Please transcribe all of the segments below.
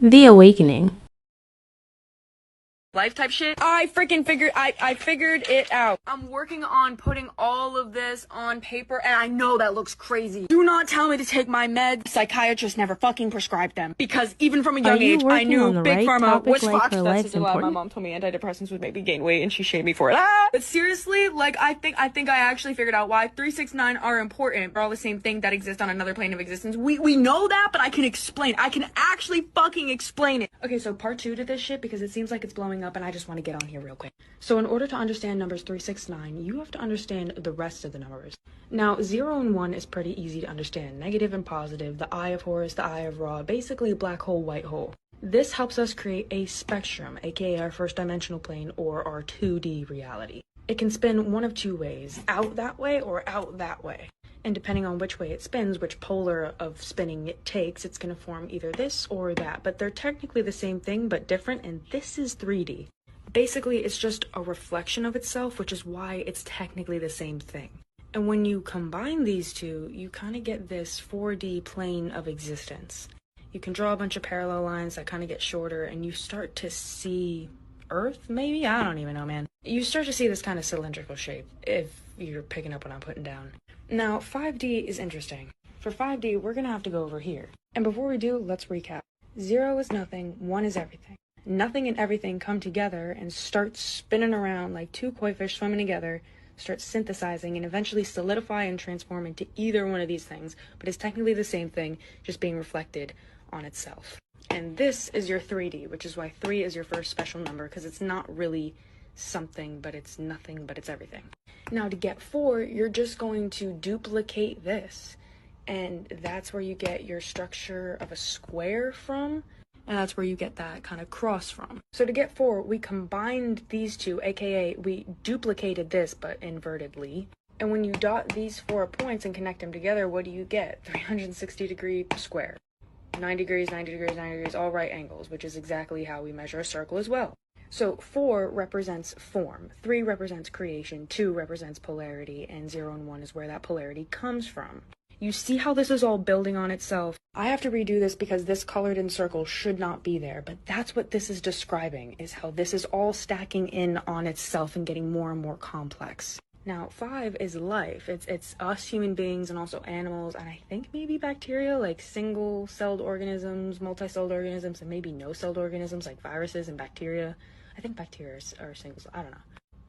The Awakening. Life type shit. I figured it out. I'm working on putting all of this on paper, and I know that looks crazy. Do not tell me to take my meds. Psychiatrists never fucking prescribed them. Because even from a young age, I knew Big Pharma was fucked. That's just a lie. My mom told me antidepressants would make me gain weight, and she shamed me for it. But seriously, like, I think I actually figured out why 369 are important. They're all the same thing that exist on another plane of existence. We know that, but I can explain. I can actually fucking explain it. Okay, so part 2 to this shit, because it seems like it's blowing up and I just want to get on here real quick. So in order to understand numbers 369, you have to understand the rest of the numbers. Now, 0 and 1 is pretty easy to understand. Negative and positive, the eye of Horus, the eye of Ra, basically black hole, white hole. This helps us create a spectrum, aka our first dimensional plane or our 2D reality. It can spin one of two ways, out that way or out that way. And depending on which way it spins, which polar of spinning it takes, it's going to form either this or that. But they're technically the same thing, but different, and this is 3D. Basically, it's just a reflection of itself, which is why it's technically the same thing. And when you combine these two, you kind of get this 4D plane of existence. You can draw a bunch of parallel lines that kind of get shorter, and you start to see Earth, maybe? I don't even know, man. You start to see this kind of cylindrical shape, if you're picking up what I'm putting down. Now, 5D is interesting. For 5D, we're going to have to go over here. And before we do, let's recap. 0 is nothing, 1 is everything. Nothing and everything come together and start spinning around like two koi fish swimming together, start synthesizing and eventually solidify and transform into either one of these things, but it's technically the same thing, just being reflected on itself. And this is your 3D, which is why 3 is your first special number, because it's not really something, but it's nothing, but it's everything. Now to get 4, you're just going to duplicate this, and that's where you get your structure of a square from, and that's where you get that kind of cross from. So to get 4, we combined these two, aka we duplicated this, but invertedly. And when you dot these 4 points and connect them together, what do you get? 360-degree square. 90 degrees, 90 degrees, 90 degrees, all right angles, which is exactly how we measure a circle as well. So 4 represents form, 3 represents creation, 2 represents polarity, and 0 and 1 is where that polarity comes from. You see how this is all building on itself? I have to redo this because this colored in circle should not be there, but that's what this is describing, is how this is all stacking in on itself and getting more and more complex. Now, 5 is life. It's us human beings and also animals, and I think maybe bacteria, like single-celled organisms, multi-celled organisms, and maybe no-celled organisms like viruses and bacteria. I think bacteria are singles, I don't know.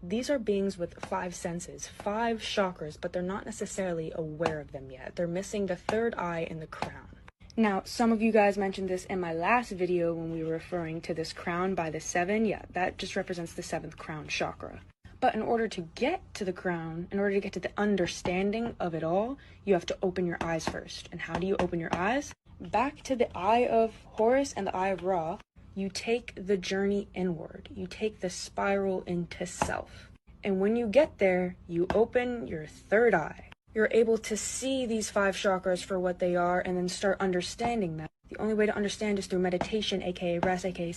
These are beings with 5 senses, 5 chakras, but they're not necessarily aware of them yet. They're missing the third eye in the crown. Now, some of you guys mentioned this in my last video when we were referring to this crown by the 7. Yeah, that just represents the 7th crown chakra. But in order to get to the crown, in order to get to the understanding of it all, you have to open your eyes first. And how do you open your eyes? Back to the eye of Horus and the eye of Ra, you take the journey inward. You take the spiral into self. And when you get there, you open your third eye. You're able to see these 5 chakras for what they are and then start understanding them. The only way to understand is through meditation, aka rest, aka